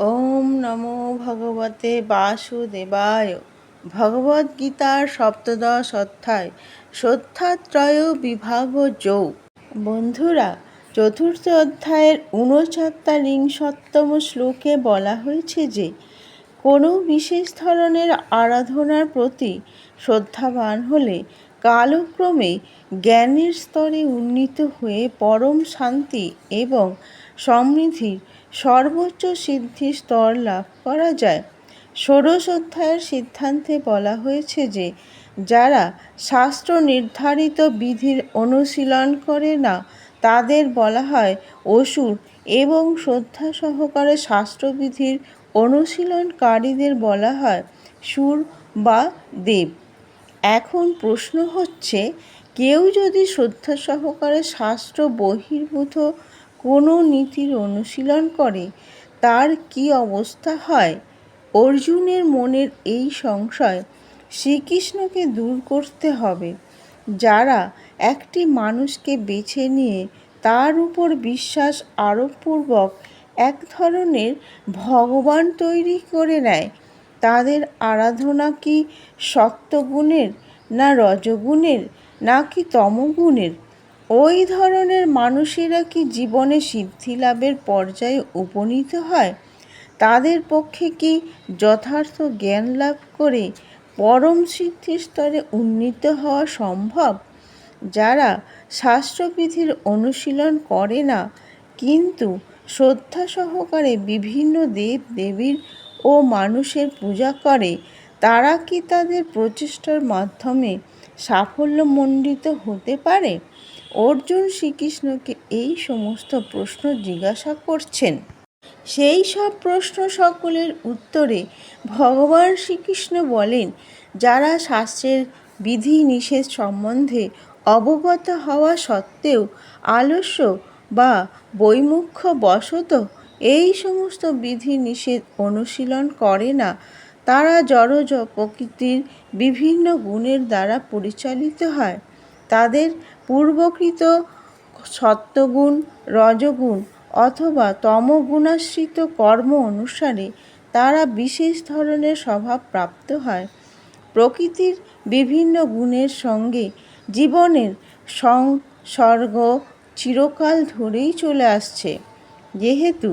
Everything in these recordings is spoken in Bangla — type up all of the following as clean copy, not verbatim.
ওম নমো ভগবতে বাসুদেবায়। ভগবদ্গীতার সপ্তদশ অধ্যায় সত্যাত্রয় বিভাগ যোগ। বন্ধুরা, চতুর্থ অধ্যায়ের ৪৯তম শ্লোকে বলা হয়েছে যে কোনো বিশেষ ধরনের আরাধনার প্রতি শ্রদ্ধাবান হলে কালক্রমে জ্ঞানের স্তরে উন্নীত হয়ে পরম শান্তি এবং সমৃদ্ধির সর্বোচ্চ সিদ্ধির স্তর লাভ করা যায়। ষোড়শ অধ্যায়ের সিদ্ধান্তে বলা হয়েছে যে যারা শাস্ত্র নির্ধারিত বিধির অনুশীলন করে না তাদের বলা হয় অসুর এবং শ্রদ্ধা সহকারে শাস্ত্রবিধির অনুশীলনকারীদের বলা হয় সুর বা দেব। এখন প্রশ্ন হচ্ছে, কেউ যদি শ্রদ্ধা সহকারে শাস্ত্র বহির্ভূত কোনো নীতির অনুশীলন করে তার কি অবস্থা হয়? অর্জুনের মনের এই সংশয় শ্রীকৃষ্ণকে দূর করতে হবে। যারা একটি মানুষকে বেছে নিয়ে তার উপর বিশ্বাস আরোপপূর্বক এক ধরনের ভগবান তৈরি করে নেয়, তাদের আরাধনা কি সত্ত্বগুণের না রজগুণের নাকি তমগুণের? ওই ধরনের মানুষেরা কি জীবনে সিদ্ধি লাভের পর্যায়ে উপনীত হয়? তাদের পক্ষে কি যথার্থ জ্ঞান লাভ করে পরম সিদ্ধির স্তরে উন্নীত হওয়া সম্ভব? যারা শাস্ত্রবিধির অনুশীলন করে না কিন্তু শ্রদ্ধা সহকারে বিভিন্ন দেব দেবীর ও মানুষের পূজা করে, তারা কি তাদের প্রচেষ্টার মাধ্যমে সাফল্যমণ্ডিত হতে পারে? অর্জুন শ্রীকৃষ্ণকে এই সমস্ত প্রশ্ন জিজ্ঞাসা করছেন। সেই সব প্রশ্ন সকলের উত্তরে ভগবান শ্রীকৃষ্ণ বলেন, যারা শাস্ত্রের বিধি নিষেধ সম্বন্ধে অবগত হওয়া সত্ত্বেও আলস্য বা বৈমুখ্য বশত এই সমস্ত বিধি নিষেধ অনুশীলন করে না, তারা জড়জ প্রকৃতির বিভিন্ন গুণের দ্বারা পরিচালিত হয়। তাদের পূর্বকৃত সত্ত্বগুণ, রজগুণ অথবা তমগুণাশ্রিত কর্ম অনুসারে তারা বিশেষ ধরনের স্বভাব প্রাপ্ত হয়। প্রকৃতির বিভিন্ন গুণের সঙ্গে জীবনের সংসর্গ চিরকাল ধরেই চলে আসছে। যেহেতু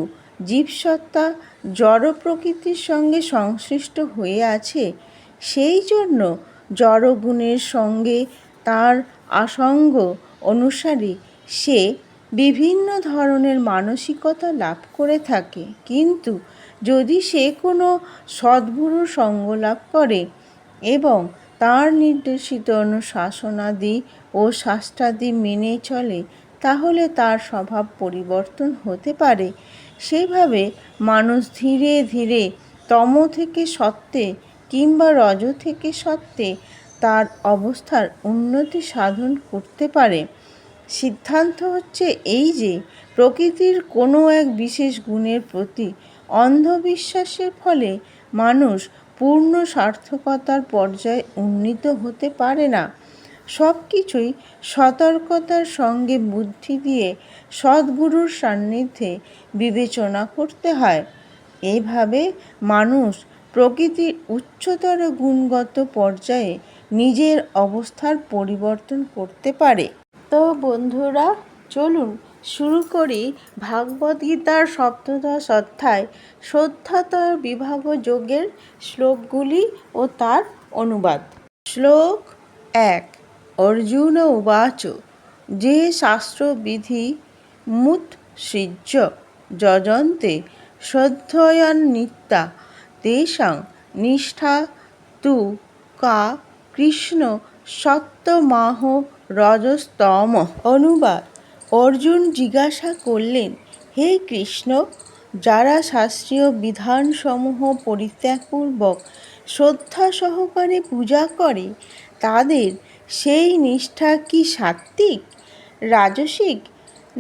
জীবসত্তা জড় প্রকৃতির সঙ্গে সংশ্লিষ্ট হয়ে আছে, সেই জন্য জড়গুণের সঙ্গে তার আসঙ্গ অনুসারে সে বিভিন্ন ধরনের মানসিকতা লাভ করে থাকে। কিন্তু যদি সে কোনো সদ্গুরুর সঙ্গ লাভ করে এবং তার নির্দেশিত অনুশাসনাদি ও শাস্ত্রাদি মেনে চলে, তাহলে তার স্বভাব পরিবর্তন হতে পারে। সেইভাবে মানুষ ধীরে ধীরে তম থেকে সত্ত্বে কিংবা রজ থেকে সত্ত্বে তার অবস্থার উন্নতি সাধন করতে পারে। সিদ্ধান্ত হচ্ছে এই যে প্রকৃতির কোনো এক বিশেষ গুণের প্রতি অন্ধবিশ্বাসের ফলে মানুষ পূর্ণ সার্থকতার পর্যায়ে উন্নীত হতে পারে না। সব কিছুই সতর্কতার সঙ্গে বুদ্ধি দিয়ে সদ্গুরুর সান্নিধ্যে বিবেচনা করতে হয়। এইভাবে মানুষ প্রকৃতির উচ্চতর গুণগত পর্যায়ে নিজের অবস্থার পরিবর্তন করতে পারে। তো বন্ধুরা, চলুন শুরু করি ভাগবদ্গীতার সপ্তদশ অধ্যায় শ্রদ্ধাত্রয় বিভাগ যোগের শ্লোকগুলি ও তার অনুবাদ। শ্লোক ১। অর্জুন উবাচ যে শাস্ত্রবিধি মুৎসৃজ্য যজন্তে শ্রদ্ধয়ান্বিতা তেষাং নিষ্ঠা তু কা কৃষ্ণ সত্ত্বমাহ রজস্তম। অনুবাদ। অর্জুন জিজ্ঞাসা করলেন, হে কৃষ্ণ, যারা শাস্ত্রীয় বিধানসমূহ পরিত্যাগপূর্বক শ্রদ্ধা সহকারে পূজা করে, তাদের সেই নিষ্ঠা কি সাত্ত্বিক, রাজসিক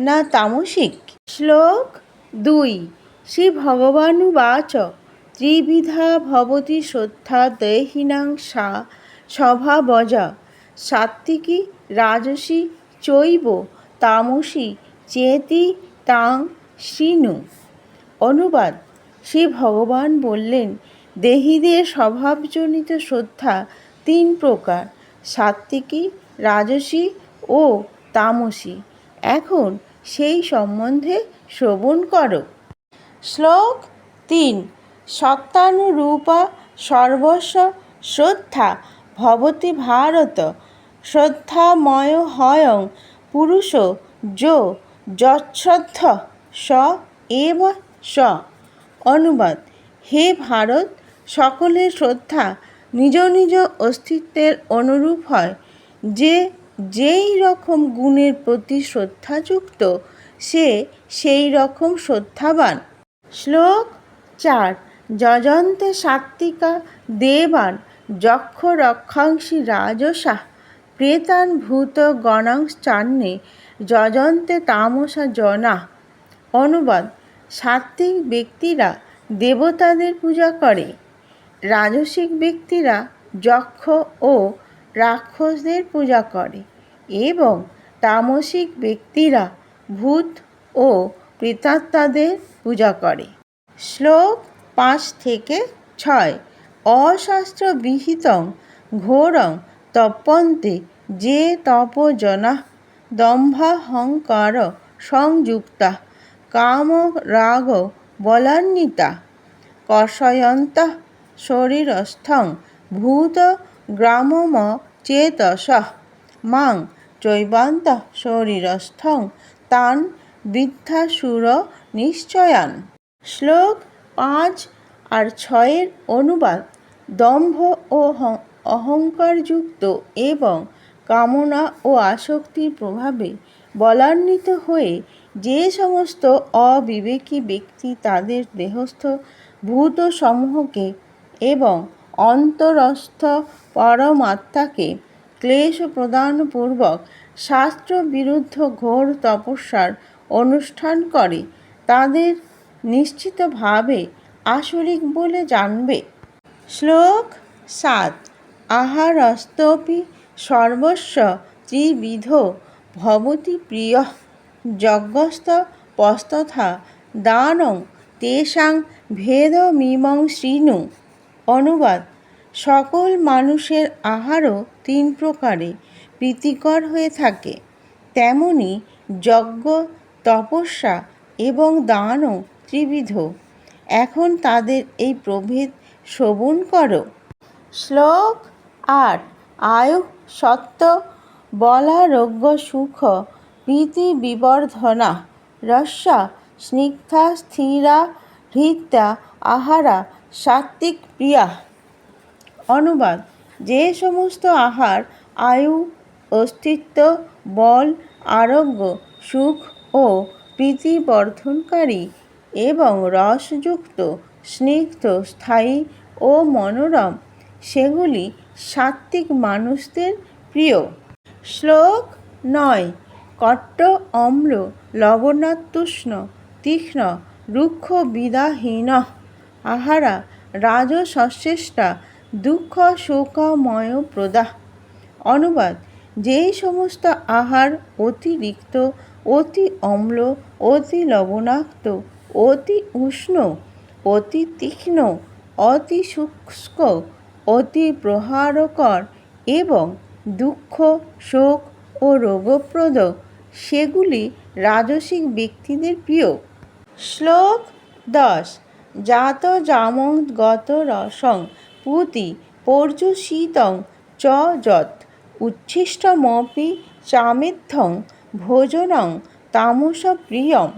না তামসিক? শ্লোক ২। শ্রী ভগবানুবাচ ত্রিবিধা ভবতি শ্রদ্ধা দেহিনাং সা স্বভাবজা সাত্ত্বিকী রাজসী চৈব তামসী চেতি তাং শৃণু। অনুবাদ। শ্রী ভগবান বললেন, দেহীদের স্বভাবজনিত শ্রদ্ধা 3 প্রকার: সাত্ত্বিকী, রাজসী ও তামসী। এখন সেই সম্বন্ধে শ্রবণ করো। শ্লোক 3। সত্তানুরূপা সর্বস্ব শ্রদ্ধা ভবতি ভারত, শ্রদ্ধাময় হয়ং পুরুষ যো যচ্ছ্রদ্ধ স এব স। অনুবাদ: হে ভারত, সকলের শ্রদ্ধা নিজ নিজ অস্তিত্বের অনুরূপ হয়। যে যেই রকম গুণের প্রতি শ্রদ্ধাযুক্ত, সে সেই রকম শ্রদ্ধাবান। শ্লোক 4। যজন্তে সাত্ত্বিকা দেবান যক্ষ রক্ষাংসি রাজসাঃ, প্রেতান ভূত গণাংশ্চান্যে যজন্তে তামসা জনাঃ। অনুবাদ: সাত্ত্বিক ব্যক্তিরা দেবতাদের পূজা করে, রাজসিক ব্যক্তিরা যক্ষ ও রাক্ষসদের পূজা করে এবং তামসিক ব্যক্তিরা ভূত ও প্রেতাত্মাদের পূজা করে। শ্লোক 5 থেকে 6। অশাস্ত্রবিহিতং ঘোরং তপ্যন্তে যে তপ জনাঃ, দম্ভাহংকার সংযুক্তাঃ কাম রাগ বলান্বিতাঃ, কর্ষয়ন্তঃ শরীরস্থং ভূত গ্রামম চেতসঃ, মাং চৈবান্তঃ শরীরস্থং তান বিদ্ধাসুর নিশ্চয়ান। শ্লোক 5 আর 6 অনুবাদ: দম্ভ ও অহংকারযুক্ত এবং কামনা ও আসক্তির প্রভাবে বলান্বিত হয়ে যে সমস্ত অবিবেকী ব্যক্তি তাদের দেহস্থ ভূতসমূহকে এবং অন্তরস্থ পরমাত্মাকে ক্লেশ প্রদানপূর্বক শাস্ত্রবিরুদ্ধ ঘোর তপস্যার অনুষ্ঠান করে, তাদের নিশ্চিতভাবে আসরিক বলে জানবে। শ্লোক 7। আহারস্তপি সর্বস্ব ত্রিবিধো ভবতি প্রিয়ঃ, যজ্ঞস্তপস্তথা দানং তেষাং ভেদমিমং শৃণু। অনুবাদ: সকল মানুষের আহারও 3 প্রকারে প্রীতিকর হয়ে থাকে, তেমনি যজ্ঞ, তপস্যা এবং দানও ত্রিবিধ। এখন তাদের এই প্রভেদ শ্রবণ করো। শ্লোক 8। আয়ুঃ সত্ত্ব বলারোগ্য সুখ প্রীতিবিবর্ধনা, রস্যা স্নিগ্ধা স্থিরা হৃদ্যা আহারা সাত্ত্বিক প্রিয়াঃ। অনুবাদ: যে সমস্ত আহার আয়ু, অস্তিত্ব, বল, আরোগ্য, সুখ ও প্রীতি বর্ধনকারী এবং রসযুক্ত, স্নিগ্ধ, স্থায়ী ও মনোরম, সেগুলি সাত্ত্বিক মানুষদের প্রিয়। শ্লোক 9। কট্ট অম্ল লবণাত্যুষ্ণ তীক্ষ্ণ রুক্ষ বিদাহীনঃ, আহারা রাজসশ্রেষ্ঠা দুঃখ শোকময়প্রদাঃ। অনুবাদ: যেই সমস্ত আহার অতিরিক্ত, অতি অম্ল, অতি লবণাক্ত, অতি উষ্ণ, অতি তীক্ষ্ণ, অতি শুষ্ক, অতি প্রহারকর এবং দুঃখ, শোক ও রোগপ্রদ, সেগুলি রাজসিক ব্যক্তিদের প্রিয়। শ্লোক 10। জাত জামং গত রসং পুতি পর্যুষিতং চ যৎ, উচ্ছিষ্টমপি চামেদ্ধং ভোজনং তামস প্রিয়ম।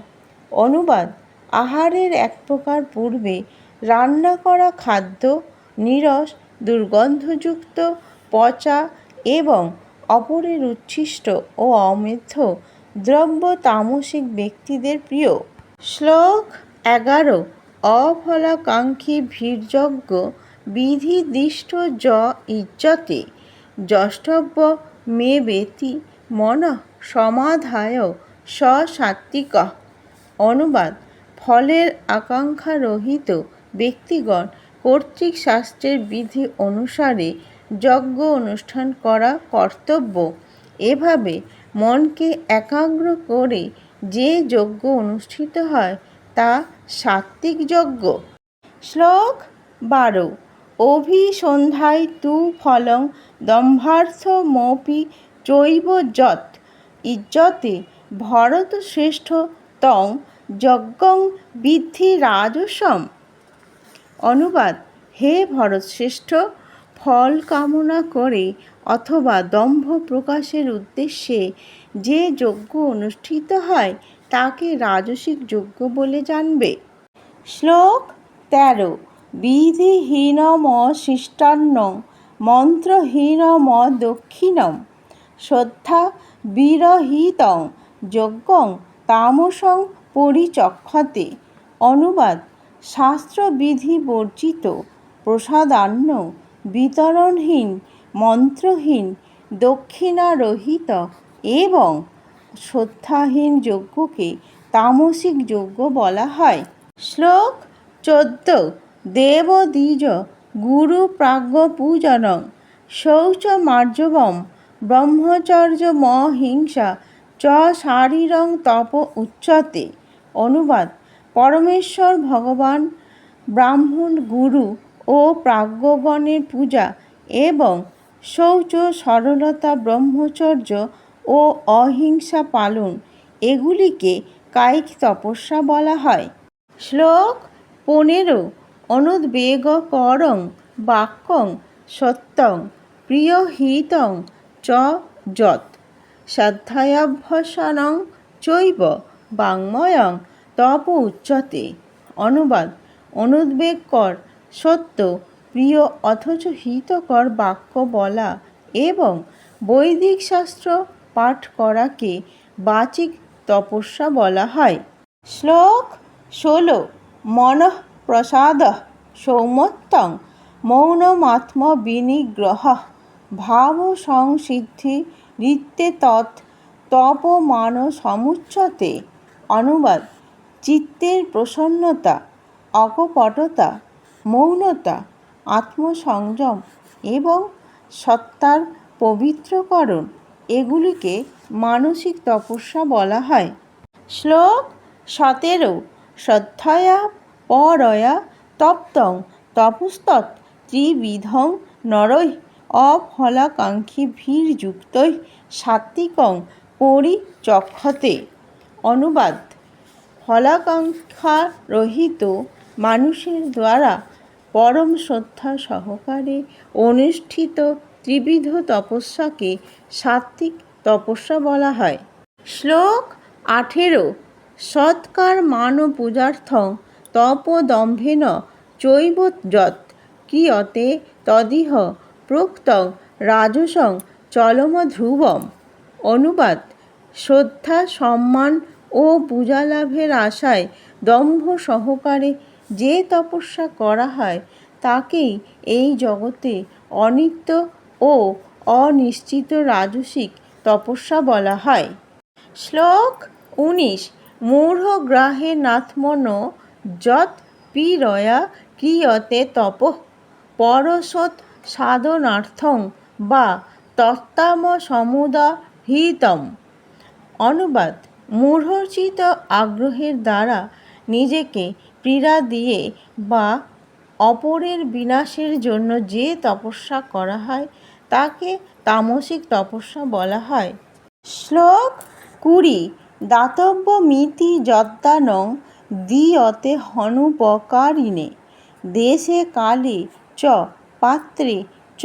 অনুবাদ: আহারের এক প্রকার পূর্বে রান্না করা খাদ্য নীরস, দুর্গন্ধযুক্ত, পচা এবং অপরের উচ্ছিষ্ট ও অমেধ্য দ্রব্য তামসিক ব্যক্তিদের প্রিয়। শ্লোক 11। অফলাকাঙ্ক্ষী ভীর্যজ্ঞ বিধিদিষ্ট য ইজ্জতে, যষ্টব্য মে বেতি মনঃ সমাধায় স সাত্ত্বিকঃ। অনুবাদ: ফলের আকাঙ্ক্ষারহিত ব্যক্তিগণ কর্তৃক শাস্ত্রের বিধি অনুসারে যজ্ঞ অনুষ্ঠান করা কর্তব্য। এভাবে মনকে একাগ্র করে যে যজ্ঞ অনুষ্ঠিত হয় তা সাত্ত্বিক যজ্ঞ। শ্লোক 12। অভিসন্ধ্যায় তু ফলং দম্ভার্থমপি চৈব যৎ ইজ্জতে ভরত শ্রেষ্ঠ তং যজ্ঞং বিদ্ধি রাজসম। অনুবাদ: হে ভরতশ্রেষ্ঠ, ফল কামনা করে অথবা দম্ভ প্রকাশের উদ্দেশ্যে যে যজ্ঞ অনুষ্ঠিত হয় তাকে রাজসিক যজ্ঞ বলে জানবে। শ্লোক 13। বিধিহীনমশিষ্টান্নং মন্ত্রহীনমদক্ষিণম শ্রদ্ধা বিরহিতং যজ্ঞং তামসং পরিচক্ষতে। অনুবাদ: শাস্ত্রবিধি বর্জিত, প্রসাদান্ন বিতরণহীন, মন্ত্রহীন, দক্ষিণারহিত এবং শ্রদ্ধাহীন যজ্ঞকে তামসিক যজ্ঞ বলা হয়। শ্লোক 14। দেবদ্বিজ গুরু প্রাজ্ঞপূজনং শৌচমার্জবম ব্রহ্মচর্যমহিংসা চ শারীরং তপ উচ্যতে। অনুবাদ: পরমেশ্বর ভগবান, ব্রাহ্মণ, গুরু ও প্রাজ্ঞগণের পূজা এবং শৌচ, সরলতা, ব্রহ্মচর্য ও অহিংসা পালন এগুলিকে কায়িক তপস্যা বলা হয়। শ্লোক 15। অনুদ্বেগকরং বাক্যং সত্যং প্রিয়হিতং চ যৎ সাধ্যাভ্যাসানং চৈব বাঙ্ময়ং তপ উচ্যতে। অনুবাদ: অনুদ্বেগকর, সত্য, প্রিয় অথচ হিতকর বাক্য বলা এবং বৈদিক শাস্ত্র পাঠ করাকে বাচিক তপস্যা বলা হয়। শ্লোক 16। মনঃ প্রসাদঃ সৌম্যত্বং মৌনমাত্মবিনিগ্রহঃ ভাবসংসিদ্ধিরিত্যেতৎ তপমানসমুচ্যতে। অনুবাদ: চিত্তের প্রসন্নতা, অকপটতা, মৌনতা, আত্মসংযম এবং সত্তার পবিত্রকরণ এগুলিকে মানসিক তপস্যা বলা হয়। শ্লোক 17। শ্রদ্ধয়া পরয়া তপ্তং তপস্তৎ ত্রিবিধং নরৈঃ অফলাকাঙ্ক্ষীভির্যুক্তৈঃ সাত্ত্বিকং পরিচক্ষতে। অনুবাদ: ফলাকাঙ্ক্ষারহিত মানুষের দ্বারা পরম শ্রদ্ধা সহকারে অনুষ্ঠিত ত্রিবিধ তপস্যাকে সাত্ত্বিক তপস্যা বলা হয়। শ্লোক 18। সৎকার্মাণ পূজার্থং তপোদম্ভেন চৈব যৎ ক্রিয়তে তদিহ প্ৰোক্তং রাজসং চলমধ্রুবম। অনুবাদ: শ্রদ্ধা, সম্মান ও পূজালাভের আশায় দম্ভ সহকারে যে তপস্যা করা হয় তাকেই এই জগতে অনিত্য ও অনিশ্চিত রাজসিক তপস্যা বলা হয়। শ্লোক 19। মূঢ়গ্রাহেণাত্মনো যৎ পীড়য়া ক্রিয়তে তপঃ পরসৎ সাধনার্থং বা তত্ত্বামসমুদাহৃতম। অনুবাদ: মূঢ়চিত আগ্রহের দ্বারা নিজেকে পীড়া দিয়ে বা অপরের বিনাশের জন্য যে তপস্যা করা হয় তাকে তামসিক তপস্যা বলা হয়। শ্লোক 20। দাতব্যমিতি যদ্দানং দীয়তে হনুপকারিণে দেশে কালে চ পাত্রে চ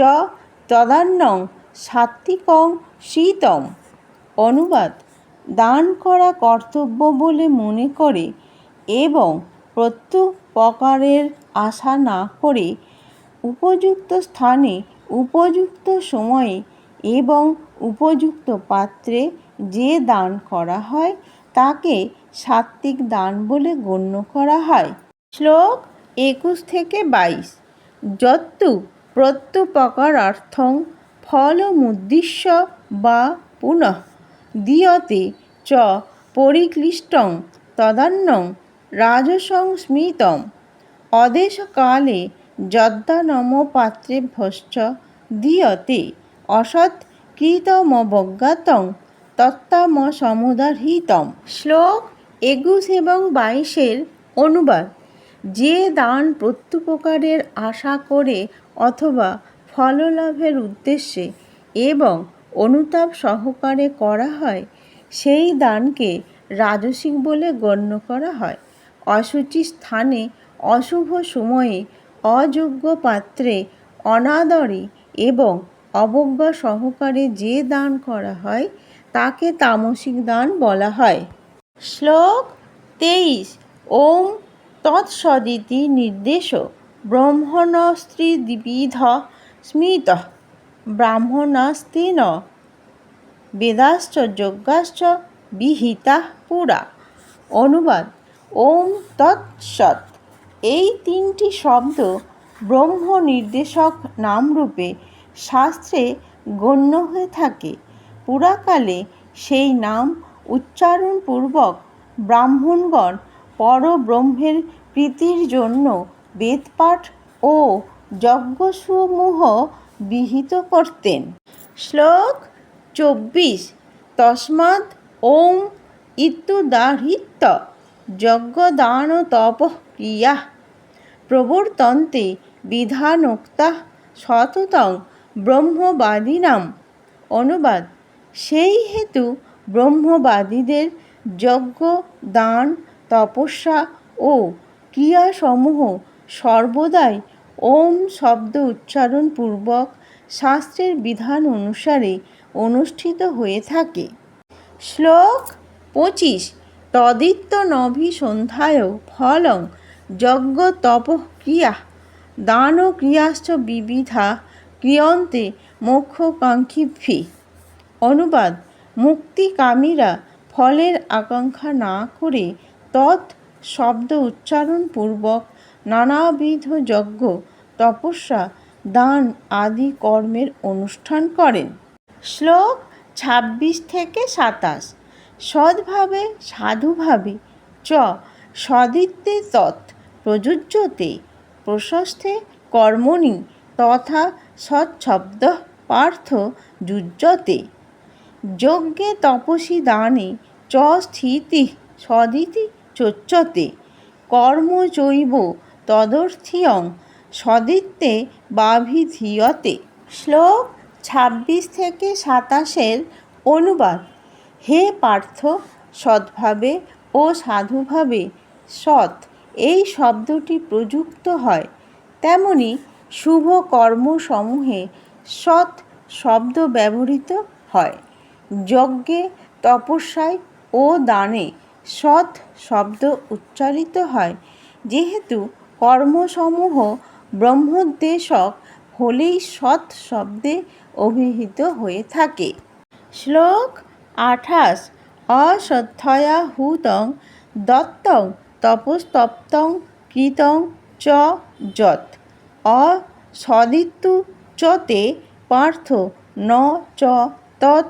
তদান্যং সাত্ত্বিকং শীতম। অনুবাদ: দান করা কর্তব্য বলে মনে করে এবং প্রত্যুপকারের আশা না করে উপযুক্ত স্থানে, উপযুক্ত সময়ে এবং উপযুক্ত পাত্রে যে দান করা হয় তাকে সাত্ত্বিক দান বলে গণ্য করা হয়। শ্লোক 21-22। যত্তু প্রত্যুপকারার্থং ফলমুদ্দিশ্য বা পুনঃ দীয়তে চ পরিক্লিষ্টং তদান্যং রাজসং স্মৃতম। অদেশকালে যদ্দানমপাত্রেভ্যশ্চ দীয়তে অসৎ কৃতমবজ্ঞাতং তত্ত্বামসমুদাহৃতম। শ্লোক 21 এবং 22 অনুবাদ: যে দান প্রত্যুপকারের আশা করে অথবা ফললাভের উদ্দেশ্যে এবং অনুতাপ সহকারে করা হয় সেই দানকে রাজসিক বলে গণ্য করা হয়। অশুচি স্থানে, অশুভ সময়ে, অযোগ্য পাত্রে, অনাদরে এবং অবজ্ঞা সহকারে যে দান করা হয় তাকে তামসিক দান বলা হয়। শ্লোক 23। ওম তৎসদিতি নির্দেশ ব্রহ্মণস্ত্রিবিধ স্মৃত ব্রাহ্মণাস্তেন বেদাশ্চ যজ্ঞাশ্চ বিহিতা পুরা। অনুবাদ: ওম তৎসৎ এই তিনটি শব্দ ব্রহ্ম নির্দেশক নামরূপে শাস্ত্রে গণ্য হয়ে থাকে। পুরাকালে সেই নাম উচ্চারণপূর্বক ব্রাহ্মণগণ পরব্রহ্মের প্রীতির জন্য বেদপাঠ ও যজ্ঞসমূহ বিহিত করতেন। শ্লোক 24। তস্মাৎ ওম ইত্যুদাহৃত্য যজ্ঞদানতপঃ ক্রিয়াঃ প্রবর্তন্তে বিধানোক্তাঃ সততং ব্রহ্মবাদিনাম। অনুবাদ: সেই হেতু ব্রহ্মবাদীদের যজ্ঞ, দান, তপস্যা ও ক্রিয়াসমূহ সর্বদাই ওম শব্দ উচ্চারণপূর্বক শাস্ত্রের বিধান অনুসারে অনুষ্ঠিত হয়ে থাকে। শ্লোক 25। তদিত্যনভিসন্ধায় ফলং যজ্ঞ তপঃ ক্রিয়াঃ দান ক্রিয়াশ্চ বিবিধা ক্রিয়ন্তে মোক্ষকাঙ্ক্ষিভিঃ। অনুবাদ: মুক্তিকামীরা ফলের আকাঙ্ক্ষা না করে তৎ শব্দ উচ্চারণপূর্বক নানাবিধ যজ্ঞ, তপস্যা, দান আদি কর্মের অনুষ্ঠান করেন। শ্লোক 26-27। সদ্ভাবে সাধুভাবে চ সদিত্যে তৎ প্রযুজ্যতে প্রশস্তে কর্মণি তথা সচ্ছব্দঃ পার্থ যুজ্যতে। যজ্ঞে তপসি দানে চ স্থিতিঃ সদিতি চোচ্যতে কর্ম চৈব তদর্থিয়ং সদিত্যে বাভিধীয়তে। শ্লোক 26-27 অনুবাদ: হে পার্থ, সদ্ভাবে ও সাধুভাবে সৎ এই শব্দটি প্রযুক্ত হয়, তেমনি শুভ কর্মসমূহে সৎ শব্দ ব্যবহৃত হয়। যজ্ঞে, তপস্যায় ও দানে সৎ শব্দ উচ্চারিত হয়, যেহেতু কর্মসমূহ ব্রহ্মোদ্দেশক হলেই সৎ শব্দে অভিহিত হয়ে থাকে। শ্লোক 28। অশ্রদ্ধয়া হুতং দত্তং তপস্তপ্তং কৃতং চ যৎ অসদিত্যুচ্যতে পার্থ ন চ তৎ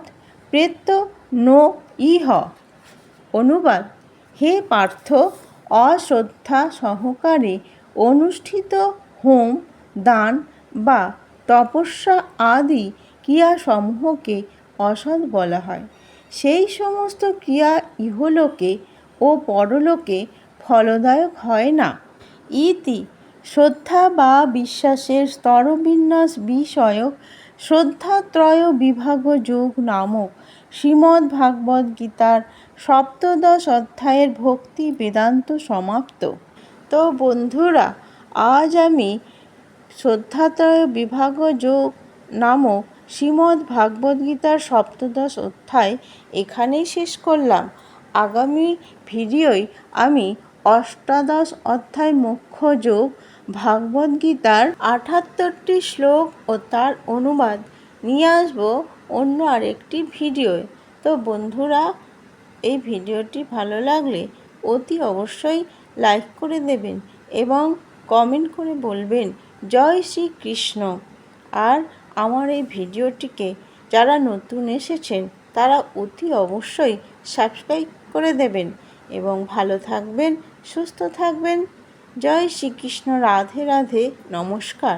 প্রেত্য নো ইহ। অনুবাদ: হে পার্থ, অশ্রদ্ধা সহকারে অনুষ্ঠিত হোম, দান বা তপস্যা আদি ক্রিয়াসমূহকে অসৎ বলা হয়। সেই সমস্ত ক্রিয়া ইহলোকে ও পরলোকে ফলদায়ক হয় না। ইতি শ্রদ্ধা বা বিশ্বাসের স্তরবিন্যাস বিষয়ক শ্রদ্ধাত্রয় বিভাগ যোগ নামক শ্রীমদ্ভাগবত গীতার সপ্তদশ অধ্যায়ের ভক্তি বেদান্ত সমাপ্ত। তো বন্ধুরা, আজ আমি শ্রদ্ধাত্রয় বিভাগ যোগ নামক শ্রীমদ্ভাগবত গীতার সপ্তদশ অধ্যায় এখানেই শেষ করলাম। আগামী ভিডিওয় আমি অষ্টাদশ অধ্যায় মোক্ষ যোগ ভাগবত গীতার 78টি শ্লোক ও তার অনুবাদ নিয়ে আসবো অন্য আরেকটি ভিডিওয়। তো বন্ধুরা, এই ভিডিওটি ভালো লাগলে অতি অবশ্যই লাইক করে দেবেন এবং কমেন্ট করে বলবেন জয় শ্রীকৃষ্ণ। আর আমার এই ভিডিওটিকে যারা নতুন এসেছেন তারা অতি অবশ্যই সাবস্ক্রাইব করে দেবেন এবং ভালো থাকবেন, সুস্থ থাকবেন। জয় শ্রীকৃষ্ণ। রাধে রাধে। নমস্কার।